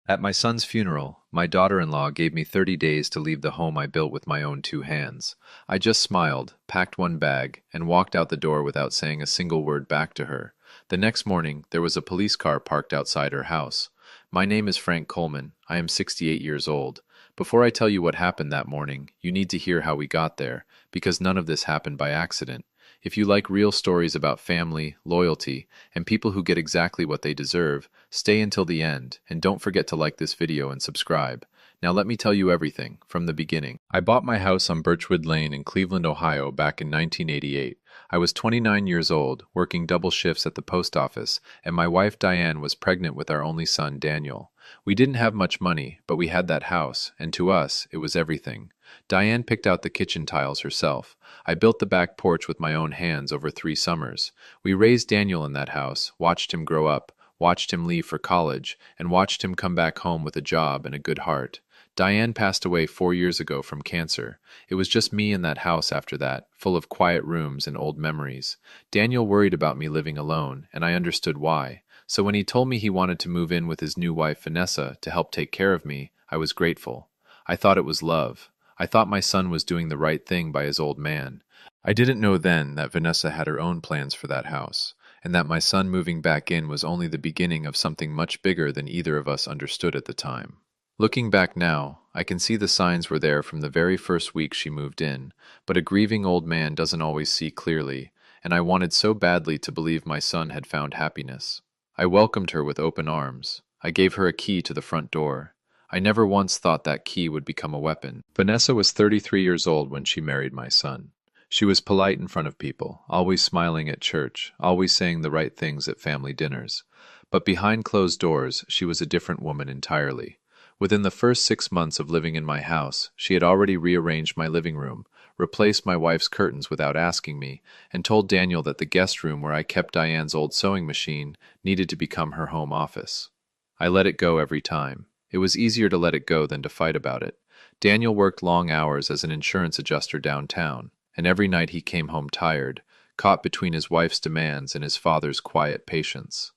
At my son's funeral, my daughter-in-law gave me 30 days to leave the home I built with my own two hands. I just smiled, packed one bag, and walked out the door without saying a single word back to her. The next morning, there was a police car parked outside her house. My name is Frank Coleman. I am 68 years old. Before I tell you what happened that morning, you need to hear how we got there, because none of this happened by accident. If you like real stories about family, loyalty, and people who get exactly what they deserve, stay until the end, and don't forget to like this video and subscribe. Now let me tell you everything, from the beginning. I bought my house on Birchwood Lane in Cleveland, Ohio back in 1988. I was 29 years old, working double shifts at the post office, and my wife Diane was pregnant with our only son, Daniel. We didn't have much money, but we had that house, and to us, it was everything. Diane picked out the kitchen tiles herself. I built the back porch with my own hands over 3 summers. We raised Daniel in that house, watched him grow up, watched him leave for college, and watched him come back home with a job and a good heart. Diane passed away 4 years ago from cancer. It was just me in that house after that, full of quiet rooms and old memories. Daniel worried about me living alone, and I understood why. So when he told me he wanted to move in with his new wife Vanessa to help take care of me, I was grateful. I thought it was love. I thought my son was doing the right thing by his old man. I didn't know then that Vanessa had her own plans for that house, and that my son moving back in was only the beginning of something much bigger than either of us understood at the time. Looking back now, I can see the signs were there from the very first week she moved in, but a grieving old man doesn't always see clearly, and I wanted so badly to believe my son had found happiness. I welcomed her with open arms. I gave her a key to the front door. I never once thought that key would become a weapon. Vanessa was 33 years old when she married my son. She was polite in front of people, always smiling at church, always saying the right things at family dinners. But behind closed doors, she was a different woman entirely. Within the first 6 months of living in my house, she had already rearranged my living room, replaced my wife's curtains without asking me, and told Daniel that the guest room where I kept Diane's old sewing machine needed to become her home office. I let it go every time. It was easier to let it go than to fight about it. Daniel worked long hours as an insurance adjuster downtown, and every night he came home tired, caught between his wife's demands and his father's quiet patience.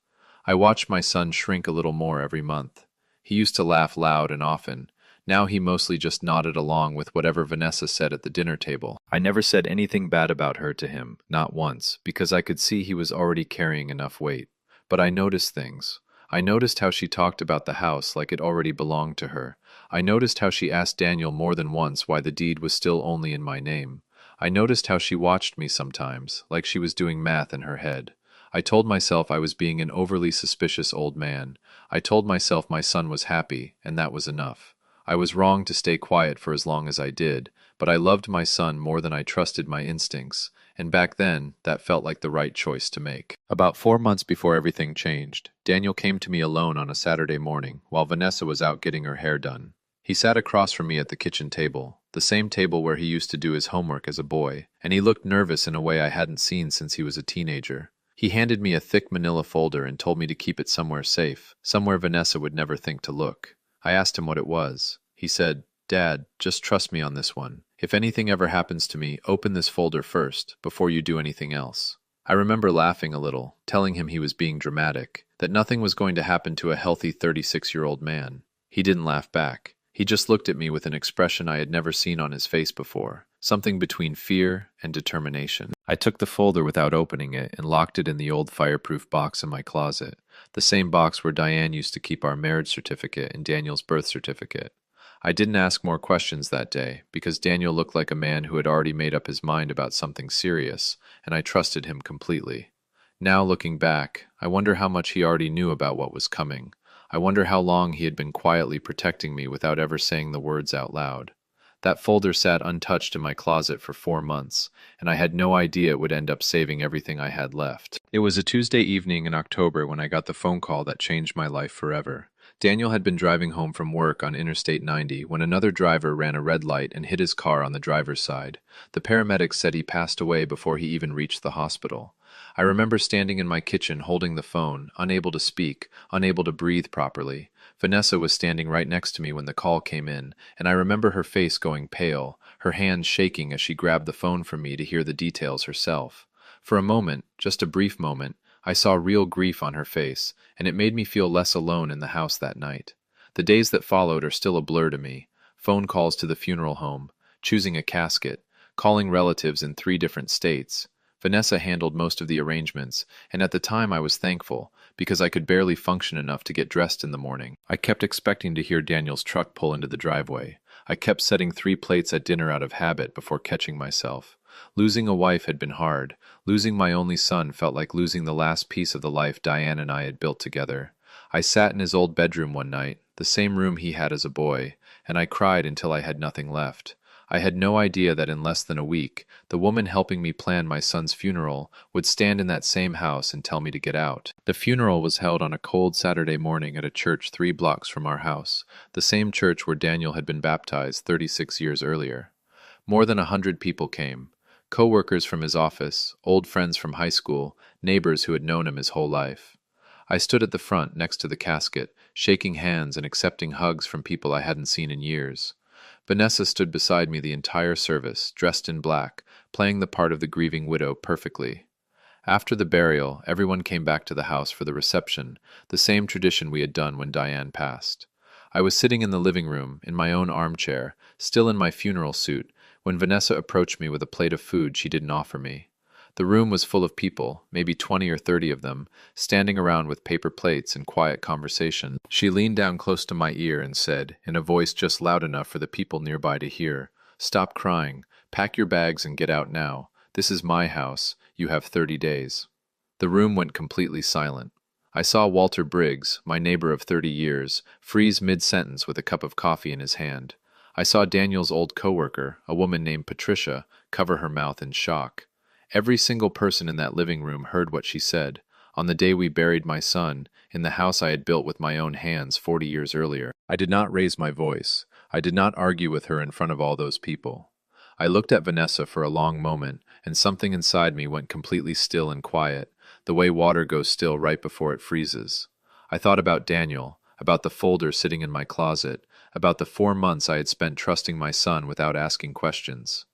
I watched my son shrink a little more every month. He used to laugh loud and often. Now he mostly just nodded along with whatever Vanessa said at the dinner table. I never said anything bad about her to him, not once, because I could see he was already carrying enough weight. But I noticed things. I noticed how she talked about the house like it already belonged to her. I noticed how she asked Daniel more than once why the deed was still only in my name. I noticed how she watched me sometimes, like she was doing math in her head. I told myself I was being an overly suspicious old man. I told myself my son was happy, and that was enough. I was wrong to stay quiet for as long as I did, but I loved my son more than I trusted my instincts, and back then, that felt like the right choice to make. About 4 months before everything changed, Daniel came to me alone on a Saturday morning while Vanessa was out getting her hair done. He sat across from me at the kitchen table, the same table where he used to do his homework as a boy, and he looked nervous in a way I hadn't seen since he was a teenager. He handed me a thick manila folder and told me to keep it somewhere safe, somewhere Vanessa would never think to look. I asked him what it was. He said, "Dad, just trust me on this one. If anything ever happens to me, open this folder first, before you do anything else." I remember laughing a little, telling him he was being dramatic, that nothing was going to happen to a healthy 36-year-old man. He didn't laugh back. He just looked at me with an expression I had never seen on his face before, something between fear and determination. I took the folder without opening it and locked it in the old fireproof box in my closet, the same box where Diane used to keep our marriage certificate and Daniel's birth certificate. I didn't ask more questions that day, because Daniel looked like a man who had already made up his mind about something serious, and I trusted him completely. Now, looking back, I wonder how much he already knew about what was coming. I wonder how long he had been quietly protecting me without ever saying the words out loud. That folder sat untouched in my closet for 4 months, and I had no idea it would end up saving everything I had left. It was a Tuesday evening in October when I got the phone call that changed my life forever. Daniel had been driving home from work on Interstate 90 when another driver ran a red light and hit his car on the driver's side. The paramedics said he passed away before he even reached the hospital. I remember standing in my kitchen holding the phone, unable to speak, unable to breathe properly. Vanessa was standing right next to me when the call came in, and I remember her face going pale, her hands shaking as she grabbed the phone from me to hear the details herself. For a moment, just a brief moment, I saw real grief on her face, and it made me feel less alone in the house that night. The days that followed are still a blur to me. Phone calls to the funeral home, choosing a casket, calling relatives in 3 different states. Vanessa handled most of the arrangements, and at the time I was thankful, because I could barely function enough to get dressed in the morning. I kept expecting to hear Daniel's truck pull into the driveway. I kept setting 3 plates at dinner out of habit before catching myself. Losing a wife had been hard. Losing my only son felt like losing the last piece of the life Diane and I had built together. I sat in his old bedroom one night, the same room he had as a boy, and I cried until I had nothing left. I had no idea that in less than a week, the woman helping me plan my son's funeral would stand in that same house and tell me to get out. The funeral was held on a cold Saturday morning at a church 3 blocks from our house, the same church where Daniel had been baptized 36 years earlier. More than 100 people came. Co-workers from his office, old friends from high school, neighbors who had known him his whole life. I stood at the front next to the casket, shaking hands and accepting hugs from people I hadn't seen in years. Vanessa stood beside me the entire service, dressed in black, playing the part of the grieving widow perfectly. After the burial, everyone came back to the house for the reception, the same tradition we had done when Diane passed. I was sitting in the living room, in my own armchair, still in my funeral suit, when Vanessa approached me with a plate of food she didn't offer me. The room was full of people, maybe 20 or 30 of them, standing around with paper plates and quiet conversation. She leaned down close to my ear and said, in a voice just loud enough for the people nearby to hear, "Stop crying. Pack your bags and get out now. This is my house. You have 30 days." The room went completely silent. I saw Walter Briggs, my neighbor of 30 years, freeze mid-sentence with a cup of coffee in his hand. I saw Daniel's old coworker, a woman named Patricia, cover her mouth in shock. Every single person in that living room heard what she said, on the day we buried my son, in the house I had built with my own hands 40 years earlier. I did not raise my voice. I did not argue with her in front of all those people. I looked at Vanessa for a long moment, and something inside me went completely still and quiet, the way water goes still right before it freezes. I thought about Daniel, about the folder sitting in my closet, about the 4 months I had spent trusting my son without asking questions.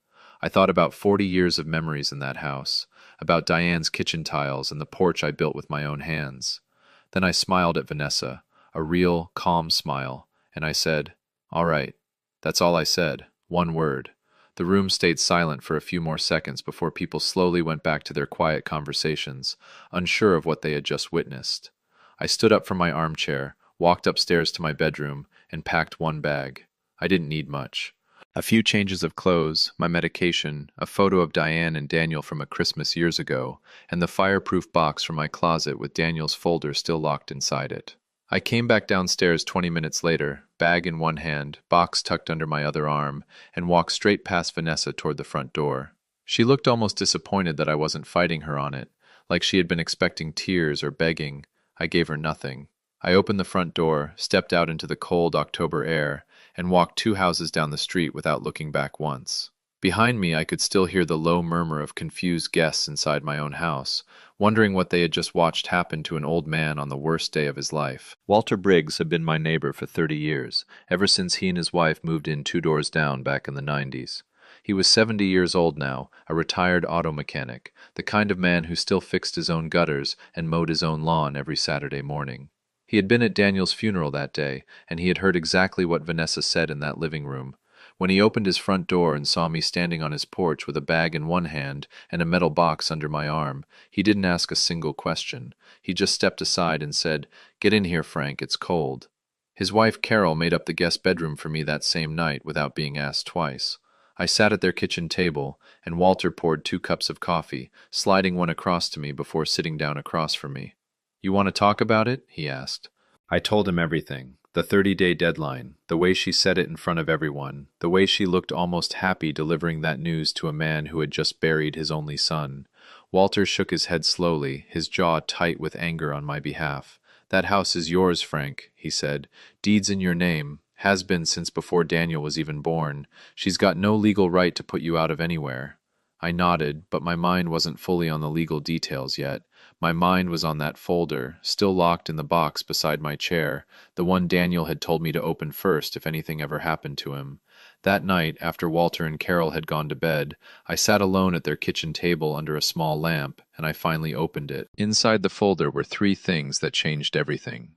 I thought about 40 years of memories in that house, about Diane's kitchen tiles and the porch I built with my own hands. Then I smiled at Vanessa, a real, calm smile, and I said, "All right." That's all I said, one word. The room stayed silent for a few more seconds before people slowly went back to their quiet conversations, unsure of what they had just witnessed. I stood up from my armchair, walked upstairs to my bedroom, and packed one bag. I didn't need much. A few changes of clothes, my medication, a photo of Diane and Daniel from a Christmas years ago, and the fireproof box from my closet with Daniel's folder still locked inside it. I came back downstairs 20 minutes later, bag in one hand, box tucked under my other arm, and walked straight past Vanessa toward the front door. She looked almost disappointed that I wasn't fighting her on it, like she had been expecting tears or begging. I gave her nothing. I opened the front door, stepped out into the cold October air, and walked 2 houses down the street without looking back once. Behind me, I could still hear the low murmur of confused guests inside my own house, wondering what they had just watched happen to an old man on the worst day of his life. Walter Briggs had been my neighbor for 30 years, ever since he and his wife moved in 2 doors down back in the 90s. He was 70 years old now, a retired auto mechanic, the kind of man who still fixed his own gutters and mowed his own lawn every Saturday morning. He had been at Daniel's funeral that day, and he had heard exactly what Vanessa said in that living room. When he opened his front door and saw me standing on his porch with a bag in one hand and a metal box under my arm, he didn't ask a single question. He just stepped aside and said, "Get in here, Frank, it's cold." His wife Carol made up the guest bedroom for me that same night without being asked twice. I sat at their kitchen table, and Walter poured 2 cups of coffee, sliding one across to me before sitting down across from me. "You want to talk about it?" he asked. I told him everything. The 30-day deadline, the way she said it in front of everyone, the way she looked almost happy delivering that news to a man who had just buried his only son. Walter shook his head slowly, his jaw tight with anger on my behalf. "That house is yours, Frank," he said. "Deed's in your name. Has been since before Daniel was even born. She's got no legal right to put you out of anywhere." I nodded, but my mind wasn't fully on the legal details yet. My mind was on that folder, still locked in the box beside my chair, the one Daniel had told me to open first if anything ever happened to him. That night, after Walter and Carol had gone to bed, I sat alone at their kitchen table under a small lamp, and I finally opened it. Inside the folder were 3 things that changed everything.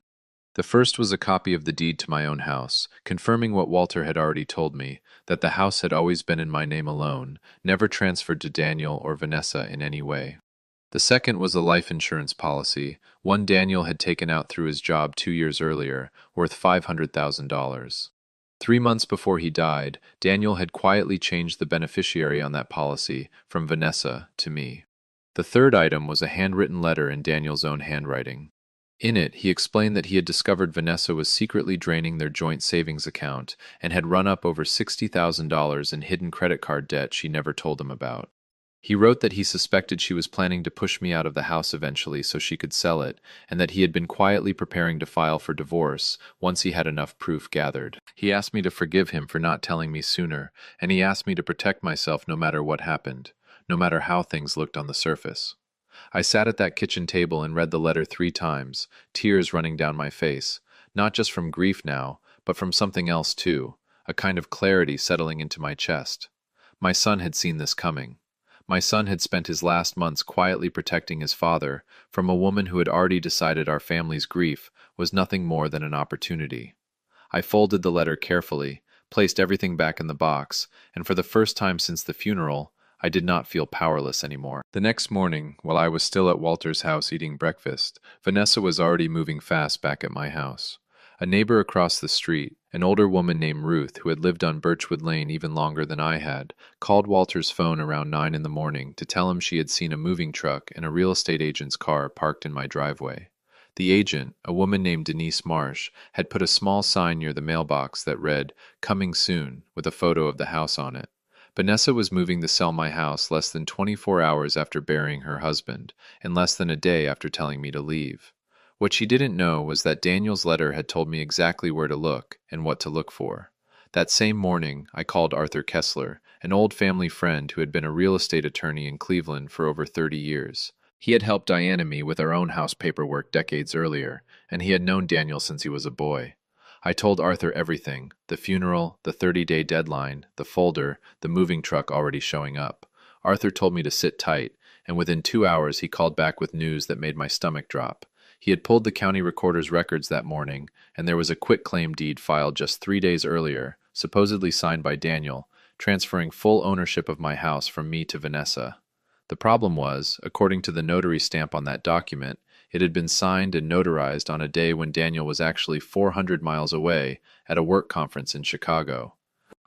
The first was a copy of the deed to my own house, confirming what Walter had already told me, that the house had always been in my name alone, never transferred to Daniel or Vanessa in any way. The second was a life insurance policy, one Daniel had taken out through his job 2 years earlier, worth $500,000. 3 months before he died, Daniel had quietly changed the beneficiary on that policy from Vanessa to me. The third item was a handwritten letter in Daniel's own handwriting. In it, he explained that he had discovered Vanessa was secretly draining their joint savings account and had run up over $60,000 in hidden credit card debt she never told him about. He wrote that he suspected she was planning to push me out of the house eventually so she could sell it, and that he had been quietly preparing to file for divorce once he had enough proof gathered. He asked me to forgive him for not telling me sooner, and he asked me to protect myself no matter what happened, no matter how things looked on the surface. I sat at that kitchen table and read the letter 3 times, tears running down my face, not just from grief now, but from something else too, a kind of clarity settling into my chest. My son had seen this coming. My son had spent his last months quietly protecting his father from a woman who had already decided our family's grief was nothing more than an opportunity. I folded the letter carefully, placed everything back in the box, and for the first time since the funeral, I did not feel powerless anymore. The next morning, while I was still at Walter's house eating breakfast, Vanessa was already moving fast back at my house. A neighbor across the street, an older woman named Ruth, who had lived on Birchwood Lane even longer than I had, called Walter's phone around 9 in the morning to tell him she had seen a moving truck and a real estate agent's car parked in my driveway. The agent, a woman named Denise Marsh, had put a small sign near the mailbox that read, "Coming soon," with a photo of the house on it. Vanessa was moving to sell my house less than 24 hours after burying her husband, and less than a day after telling me to leave. What she didn't know was that Daniel's letter had told me exactly where to look and what to look for. That same morning, I called Arthur Kessler, an old family friend who had been a real estate attorney in Cleveland for over 30 years. He had helped Diane and me with our own house paperwork decades earlier, and he had known Daniel since he was a boy. I told Arthur everything, the funeral, the 30-day deadline, the folder, the moving truck already showing up. Arthur told me to sit tight, and within 2 hours he called back with news that made my stomach drop. He had pulled the county recorder's records that morning, and there was a quitclaim deed filed just 3 days earlier, supposedly signed by Daniel, transferring full ownership of my house from me to Vanessa. The problem was, according to the notary stamp on that document, it had been signed and notarized on a day when Daniel was actually 400 miles away at a work conference in Chicago.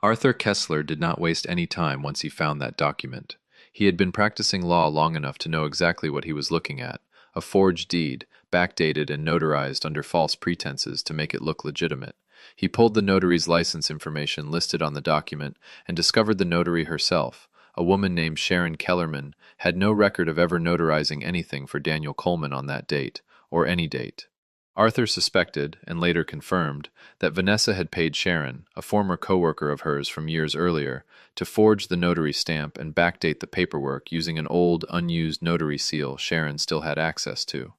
Arthur Kessler did not waste any time once he found that document. He had been practicing law long enough to know exactly what he was looking at, a forged deed, backdated and notarized under false pretenses to make it look legitimate. He pulled the notary's license information listed on the document and discovered the notary herself, a woman named Sharon Kellerman, had no record of ever notarizing anything for Daniel Coleman on that date, or any date. Arthur suspected, and later confirmed, that Vanessa had paid Sharon, a former co-worker of hers from years earlier, to forge the notary stamp and backdate the paperwork using an old, unused notary seal Sharon still had access to.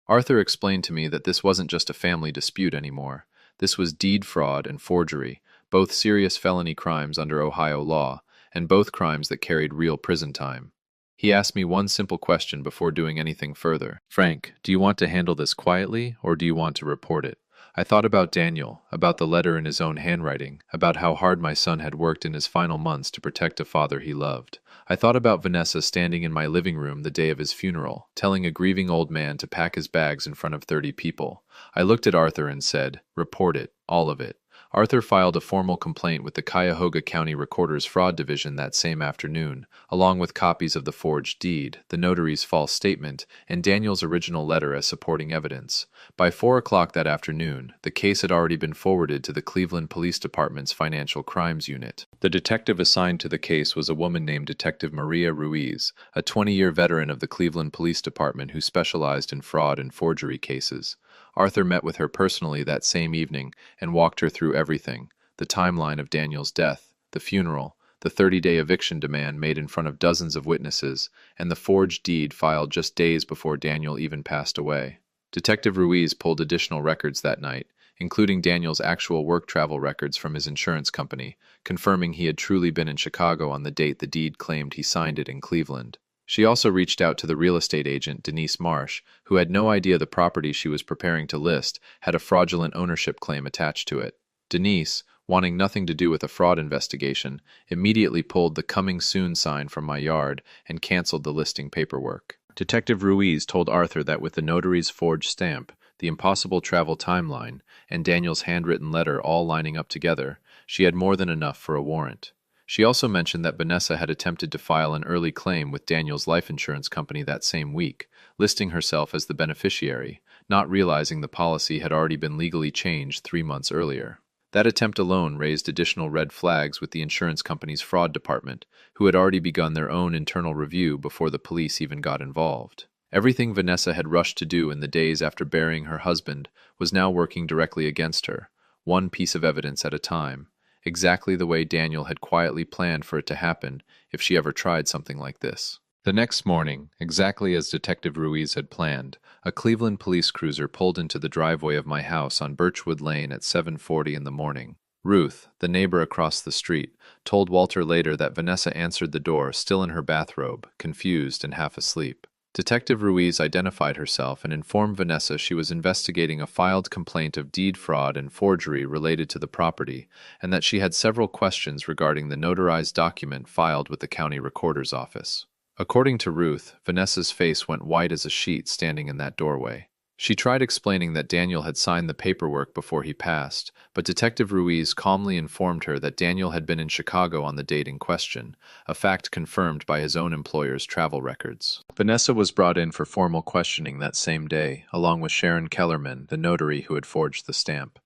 Arthur explained to me that this wasn't just a family dispute anymore. This was deed fraud and forgery, both serious felony crimes under Ohio law, and both crimes that carried real prison time. He asked me one simple question before doing anything further. "Frank, do you want to handle this quietly, or do you want to report it?" I thought about Daniel, about the letter in his own handwriting, about how hard my son had worked in his final months to protect a father he loved. I thought about Vanessa standing in my living room the day of his funeral, telling a grieving old man to pack his bags in front of 30 people. I looked at Arthur and said, "Report it, all of it." Arthur filed a formal complaint with the Cuyahoga County Recorder's Fraud Division that same afternoon, along with copies of the forged deed, the notary's false statement, and Daniel's original letter as supporting evidence. By 4 o'clock that afternoon, the case had already been forwarded to the Cleveland Police Department's Financial Crimes Unit. The detective assigned to the case was a woman named Detective Maria Ruiz, a 20-year veteran of the Cleveland Police Department who specialized in fraud and forgery cases. Arthur met with her personally that same evening and walked her through everything: the timeline of Daniel's death, the funeral, the 30-day eviction demand made in front of dozens of witnesses, and the forged deed filed just days before Daniel even passed away. Detective Ruiz pulled additional records that night, including Daniel's actual work travel records from his insurance company, confirming he had truly been in Chicago on the date the deed claimed he signed it in Cleveland. She also reached out to the real estate agent, Denise Marsh, who had no idea the property she was preparing to list had a fraudulent ownership claim attached to it. Denise, wanting nothing to do with a fraud investigation, immediately pulled the "Coming Soon" sign from my yard and canceled the listing paperwork. Detective Ruiz told Arthur that with the notary's forged stamp, the impossible travel timeline, and Daniel's handwritten letter all lining up together, she had more than enough for a warrant. She also mentioned that Vanessa had attempted to file an early claim with Daniel's life insurance company that same week, listing herself as the beneficiary, not realizing the policy had already been legally changed 3 months earlier. That attempt alone raised additional red flags with the insurance company's fraud department, who had already begun their own internal review before the police even got involved. Everything Vanessa had rushed to do in the days after burying her husband was now working directly against her, one piece of evidence at a time, exactly the way Daniel had quietly planned for it to happen if she ever tried something like this. The next morning, exactly as Detective Ruiz had planned, a Cleveland police cruiser pulled into the driveway of my house on Birchwood Lane at 7:40 in the morning. Ruth, the neighbor across the street, told Walter later that Vanessa answered the door still in her bathrobe, confused and half asleep. Detective Ruiz identified herself and informed Vanessa she was investigating a filed complaint of deed fraud and forgery related to the property, and that she had several questions regarding the notarized document filed with the county recorder's office. According to Ruth, Vanessa's face went white as a sheet standing in that doorway. She tried explaining that Daniel had signed the paperwork before he passed, but Detective Ruiz calmly informed her that Daniel had been in Chicago on the date in question, a fact confirmed by his own employer's travel records. Vanessa was brought in for formal questioning that same day, along with Sharon Kellerman, the notary who had forged the stamp.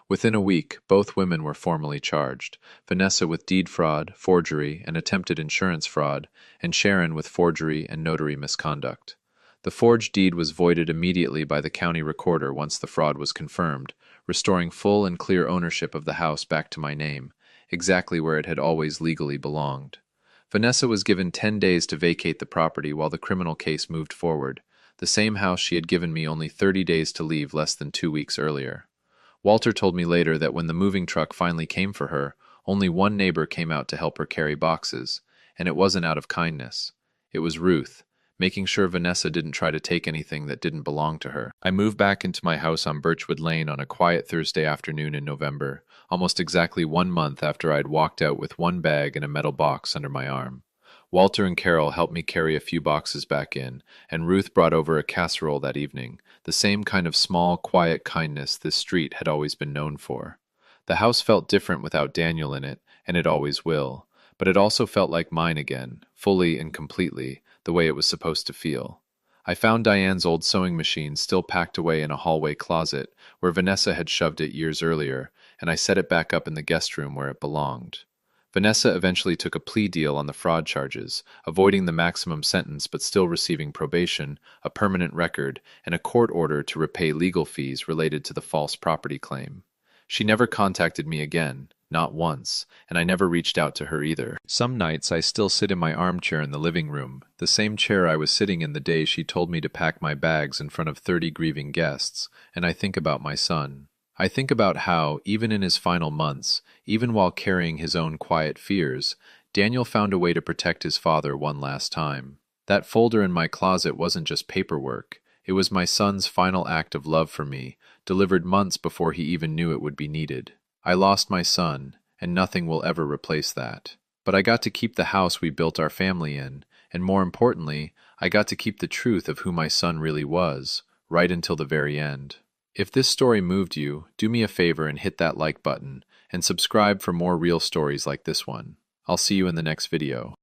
Within a week, both women were formally charged, Vanessa with deed fraud, forgery, and attempted insurance fraud, and Sharon with forgery and notary misconduct. The forged deed was voided immediately by the county recorder once the fraud was confirmed, restoring full and clear ownership of the house back to my name, exactly where it had always legally belonged. Vanessa was given 10 days to vacate the property while the criminal case moved forward, the same house she had given me only 30 days to leave less than 2 weeks earlier. Walter told me later that when the moving truck finally came for her, only one neighbor came out to help her carry boxes, and it wasn't out of kindness. It was Ruth, making sure Vanessa didn't try to take anything that didn't belong to her. I moved back into my house on Birchwood Lane on a quiet Thursday afternoon in November, almost exactly 1 month after I'd walked out with one bag and a metal box under my arm. Walter and Carol helped me carry a few boxes back in, and Ruth brought over a casserole that evening, the same kind of small, quiet kindness this street had always been known for. The house felt different without Daniel in it, and it always will, but it also felt like mine again, fully and completely, the way it was supposed to feel. I found Diane's old sewing machine still packed away in a hallway closet, where Vanessa had shoved it years earlier, and I set it back up in the guest room where it belonged. Vanessa eventually took a plea deal on the fraud charges, avoiding the maximum sentence but still receiving probation, a permanent record, and a court order to repay legal fees related to the false property claim. She never contacted me again, not once, and I never reached out to her either. Some nights I still sit in my armchair in the living room, the same chair I was sitting in the day she told me to pack my bags in front of 30 grieving guests, and I think about my son. I think about how, even in his final months, even while carrying his own quiet fears, Daniel found a way to protect his father one last time. That folder in my closet wasn't just paperwork. It was my son's final act of love for me, delivered months before he even knew it would be needed. I lost my son, and nothing will ever replace that. But I got to keep the house we built our family in, and more importantly, I got to keep the truth of who my son really was, right until the very end. If this story moved you, do me a favor and hit that like button, and subscribe for more real stories like this one. I'll see you in the next video.